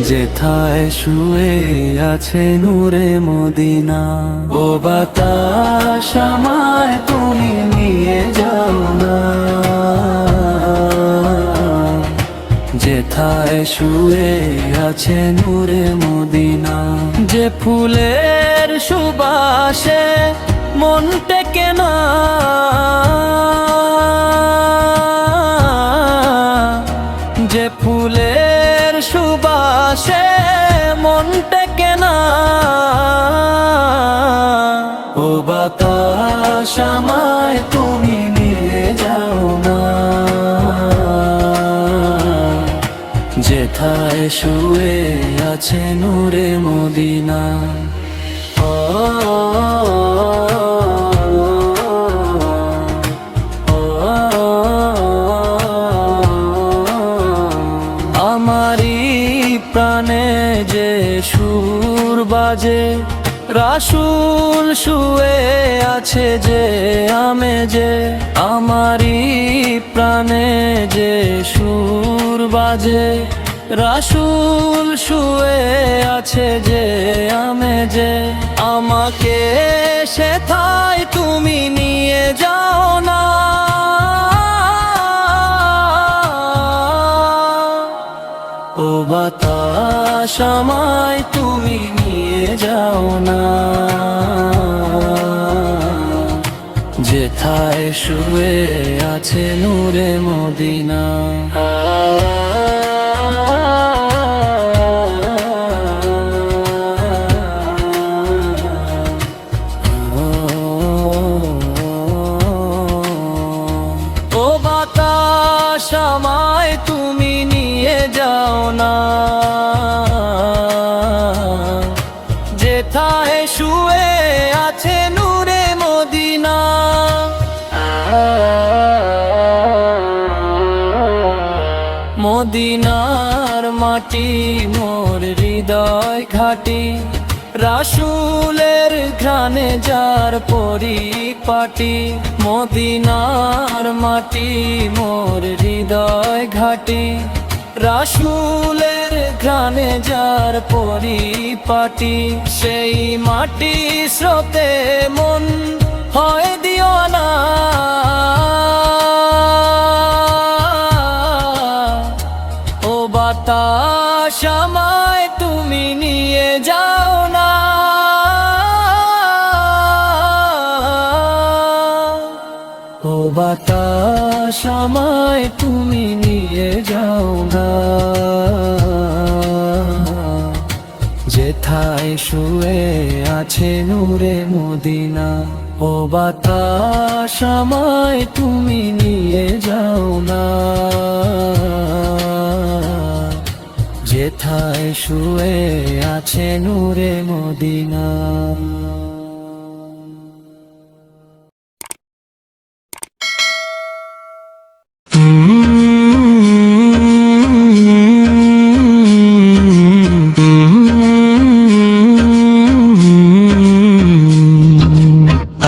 যেথায় শুয়ে আছে নূরে মদিনা। ও বাতাস আমায় তুমি নিয়ে যাও না, যেথায় শুয়ে আছে নূরে মদিনা। যে ফুলের সুবাসে মন টেকে না, যে ফুলের সুবাসে মন টেকে না। ও বাতাস আমায় তুমি নিয়ে যাও না, যেথায় শুয়ে আছে নূরে মদিনা। আমারি প্রাণে যে সুর বাজে, রাসূল শুয়ে আছে যে আমেজে। আমারি প্রাণে যে সুর বাজে, রাসূল শুয়ে আছে যে আমেজে। আমাকে সেথায় তুমি নিয়ে যাও না, ও বাতাস আমায় তুমি নিয়ে যাও না, যেথায় শুয়ে আছে নূরে মদিনা। ও বাতাস আমায় তুমি নিয়ে যাও না, যেথায় শুয়ে আছে নূরে মদিনা। মদিনার মাটি মোর হৃদয় ঘাটি, রাসূলের ঘ্রাণে যার পরিপাটি। মদিনার মাটি মোর হৃদয় ঘাটি, রাসূলের ঘ্রাণে যার পরিপাটি। সেই মাটি স্রোতে মন হয় দিওয়ানা, ও বাতাস আমায় তুমি নিয়ে যাও না, ও বাতাস আমায় তুমি নিয়ে যাও না, যেথায় শুয়ে আছে নূরে মদিনা। ও বাতাস আমায় তুমি নিয়ে যাও না, যেথায় শুয়ে আছে নূরে মদিনা।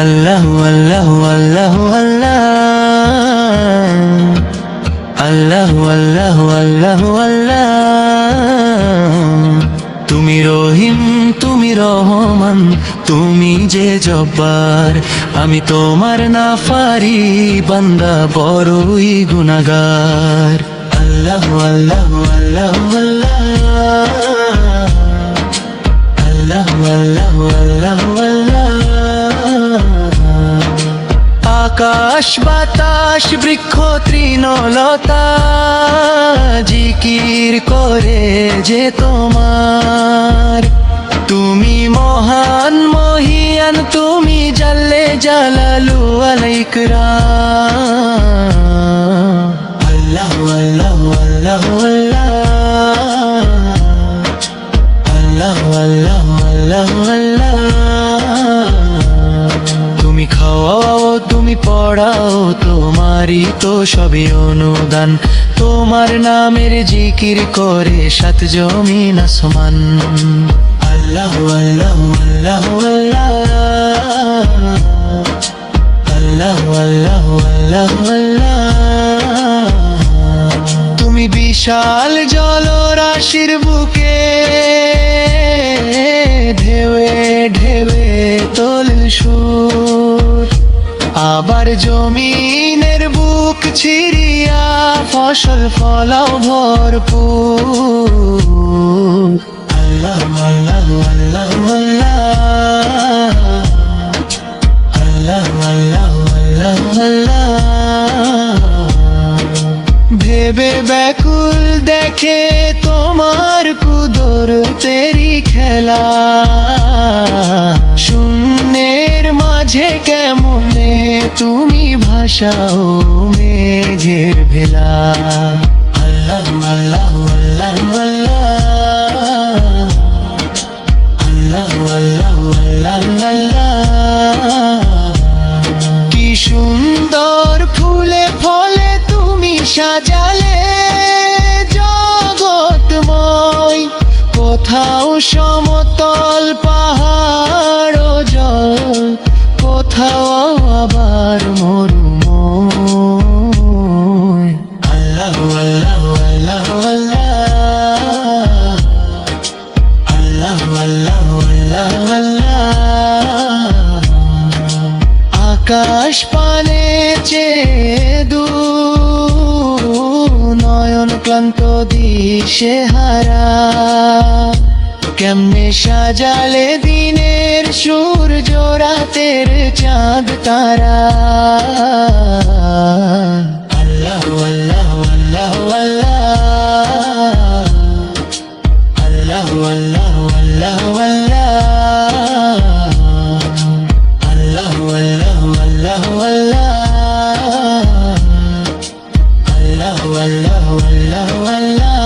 আল্লাহু আল্লাহু আল্লাহু আল্লাহ, আল্লাহু আল্লাহু আল্লাহু আল্লাহ। তুমি রহিম তুমি রহমান, তুমি যে জব্বার, আমি তোমার নাফারি বান্দা বড়ই গুনাহগার। আল্লাহু আল্লাহু আল্লাহু আল্লাহ, আল্লাহু আল্লাহু আল্লাহু আল্লাহ। আকাশ বাতাস বৃক্ষ তৃণলতা জিকির করে যে তোমার। তুমি মহান মহিয়ান, তুমি জাল্লে জালালু আল ইকরাম। আল্লাহু আল্লাহু আল্লাহু আল্লাহ, আল্লাহু আল্লাহু আল্লাহ। তুমি খাওয়াও তুমি পড়াও, তোমারই তো সবই অনুদান। তোমার নামের জিকির করে সাত জমিন আসমান। আল্লাহু আল্লাহু আল্লাহু আল্লাহ, আল্লাহু আল্লাহু আল্লাহু আল্লাহ। তুমি বিশাল জলরাশির বুকে ঢেউে ঢেউে তোল সুর, আবার জমিনের বুক ছিড়িয়া ফসল ফলাও ভরপুর। আল্লাহ আল্লাহ আল্লাহ আল্লাহ আল্লাহ আল্লাহ আল্লাহ। ভেবে ব্যাকুল দেখে তোমার কুদরতেরি খেলা, শূন্যের মাঝে কেমনে তুমি ভাষাও মেঘের ভেলা। আল্লাহ আল্লাহ আল্লাহ আল্লাহ আল্লাহ আল্লাহ আল্লাহ। কি সুন্দর ফুলে ফলে তুমি সাজালে জগৎময়, কোথাও সমতল পাহাড় জল, কোথাও আবার মরুময়। আল্লাহ আল্লাহ আল্লাহ আল্লাহ আল্লাহ আল্লাহ আল্লাহ। আকাশ পানে চেয়ে নয়ন ক্লান্ত দিশে হারা, কেমনে সাজালে দিনের সূর্য রাতের চাঁদ তারা। আল্লাহ আল্লাহ আল্লাহ আল্লাহ আল্লাহ আল্লাহ আল্লাহ আল্লাহ আল্লাহ আল্লাহ আল্লাহ আল্লাহ আল্লাহ আল্লাহ।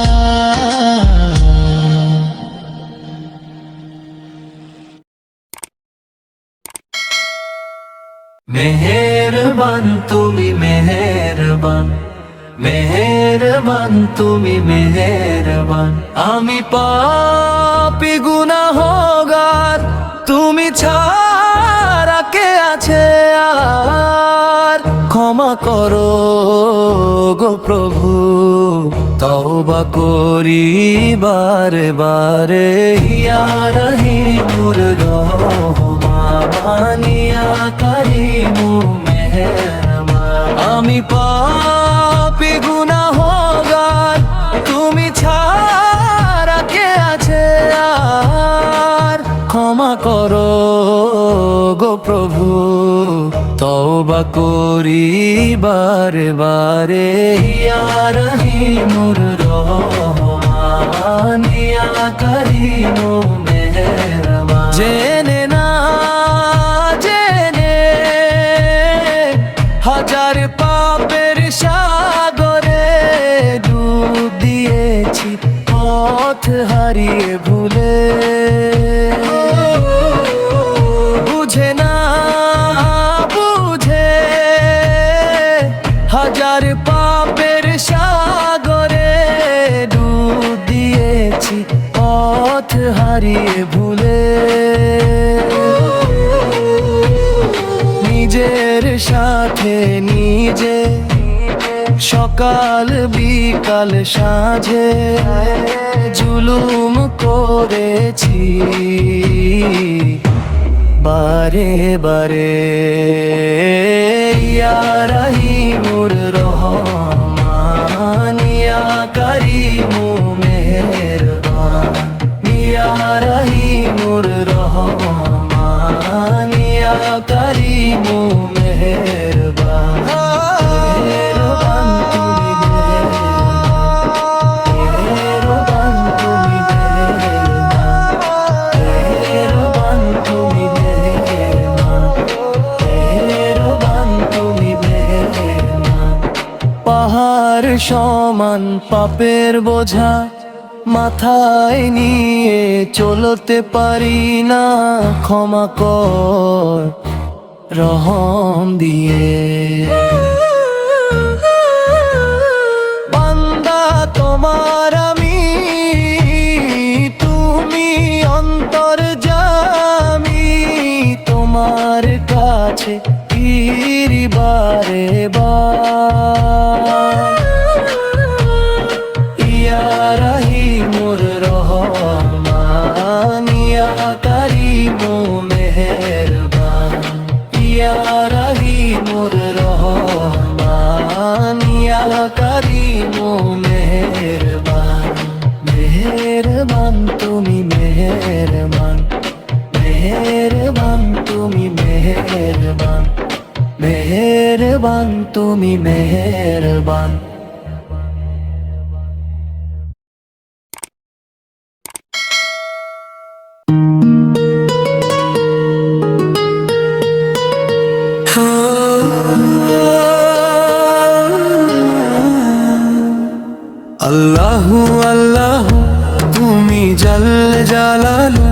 মেহেরবান তুমি মেহেরবান, মেহেরবান তুমি মেহেরবান। আমি পাপী গুনাহগার, তুমি ছাড়া কে আছে আর। ক্ষমা করো গো প্রভু, তওবা করি বারে বারে। ইয়া রহিমুর রহমান, ইয়া কারীমু মেহেরবান। আমি পাপী গুনাহগার, তুমি ছাড়া কে আছে আর। ক্ষমা করো গো প্রভু, তওবা করি বারে বারে। ইয়া রহিমুর রহমান, ইয়া কারীমু মেহেরবান। জেনে না জেনে হাজার পাপের সাগরে ডুব দিয়েছি, পথ হারিয়ে ভুলে। বুঝে না বুঝে হাজার পাপের সাগরে ডুব দিয়েছি, পথ হারিয়ে ভুলে। নিজের সাথে নিজে সকাল বিকাল সাঁঝে জুলুম করেছি বারে বারে। ইয়া রহিমুর রহমান, ইয়া কারীমু মেহেরবান। ইয়া রহিমুর রহমান, ইয়া কারীমু মেহেরবান। মেহেরবান তুমি মেহেরবান, মেহেরবান তুমি মেহেরবান, মেহেরবান তুমি মেহেরবান। পাহাড় সমান পাপের বোঝা মাথায় নিয়ে চলতে পারি না, ক্ষমা কর রহম দিয়ে। বান্দা তোমার আমি, তুমি অন্তর্যামী, তোমার কাছে ফিরি বারে বার। তুমি মেহেরবান। আল্লাহু আল্লাহু তুমি জাল্লে জালালু,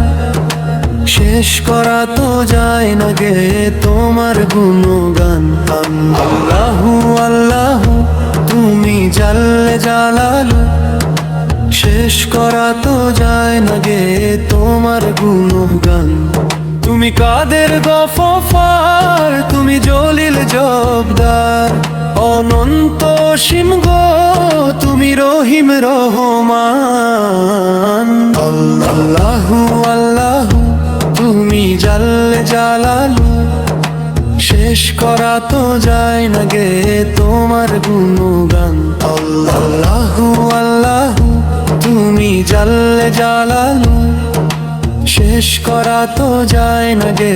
শেষ করা তো যায় না গে তোমার গুণগান। আল্লাহু আল্লাহু তুমি জাল্লে জালালু, শেষ করা তো যায় না গে তোমার গুণগান। তুমি কাদের গফফার, তুমি জলিল জব্দার, অনন্ত সীম গো তুমি রহিম রহমান। আল্লাহু আল্লাহু তুমি জাল্লে জালালু, শেষ করা তো যায় না গে তোমার গুণগান। আল্লাহু আল্লাহু তুমি জাল্লে জালালু, শেষ করা তো যায় না গে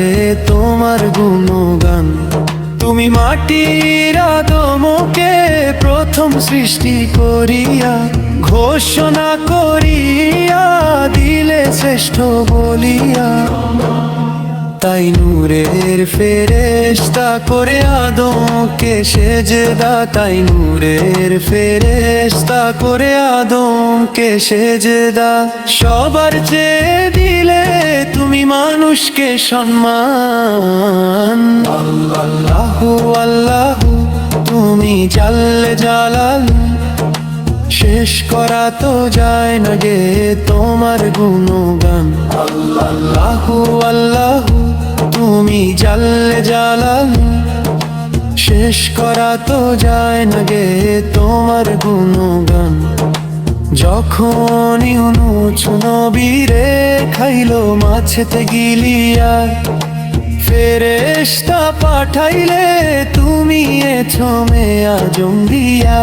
তোমার গুণগান। তুমি মাটির আদমকে প্রথম সৃষ্টি করিয়া, ঘোষণা করিয়া দিলে শ্রেষ্ঠ বলিয়া, তাই নূরের ফেরেশতা করে আদমকে সেজদা, তাই নূরের ফেরেশতা করে আদমকে সেজদা। সবার চেয়ে দিলে তুমি মানুষকে সম্মান। আল্লাহু আল্লাহু তুমি জাল্লে জালালু, শেষ করা তো যায় না গে তোমার গুণগান। আল্লাহু আল্লাহু তুমি জাল্লে জালালু, শেষ করা তো যায় না গে তোমার গুণগান। যখন ইউনূস নবীরে খাইলো মাছেতে গিলিয়া, ফেরেশতা পাঠাইলে তুমি এছো মেয়া জম্বিয়া।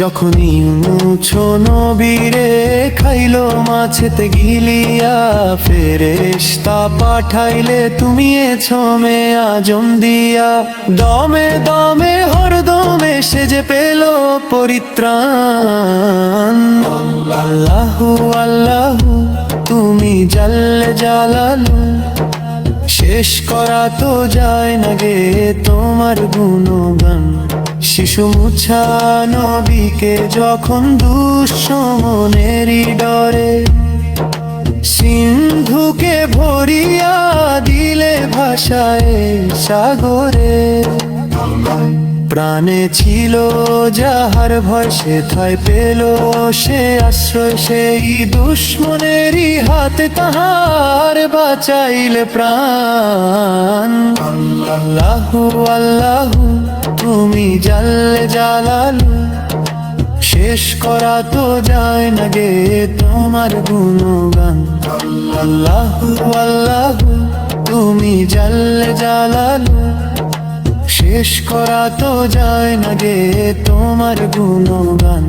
যখন ইউনূস নবীরে খাইলো মাছেতে গিলিয়া, ফেরেশতা পাঠাইলে তুমি এছো মেয়া জম্বিয়া। দমে দমে হরদমে সে যে পেল পরিত্রাণ। আল্লাহু আল্লাহু তুমি জাল্লে জালালু, শেষ করা তো যায় না গে তোমার গুণগান। শিশু মুছা নবীকে যখন দুঃসমনেরই ডরে, সিন্ধুকে ভরিয়া দিলে ভাষায় সাগরে। প্রাণে ছিল যাহার ভয়, সে ঠাই পেল সে আশ্রয়, সেই দুশ্মনেরই হাতে তাহার বাঁচাইলে প্রাণ। আল্লাহু আল্লাহু তুমি জাল্লে জালালু, শেষ করা তো যায় না গে তোমার গুণগান। আল্লাহু আল্লাহু তুমি জাল্লে জালালু, শেষ করা তো যায় না গে তোমার গুণগান।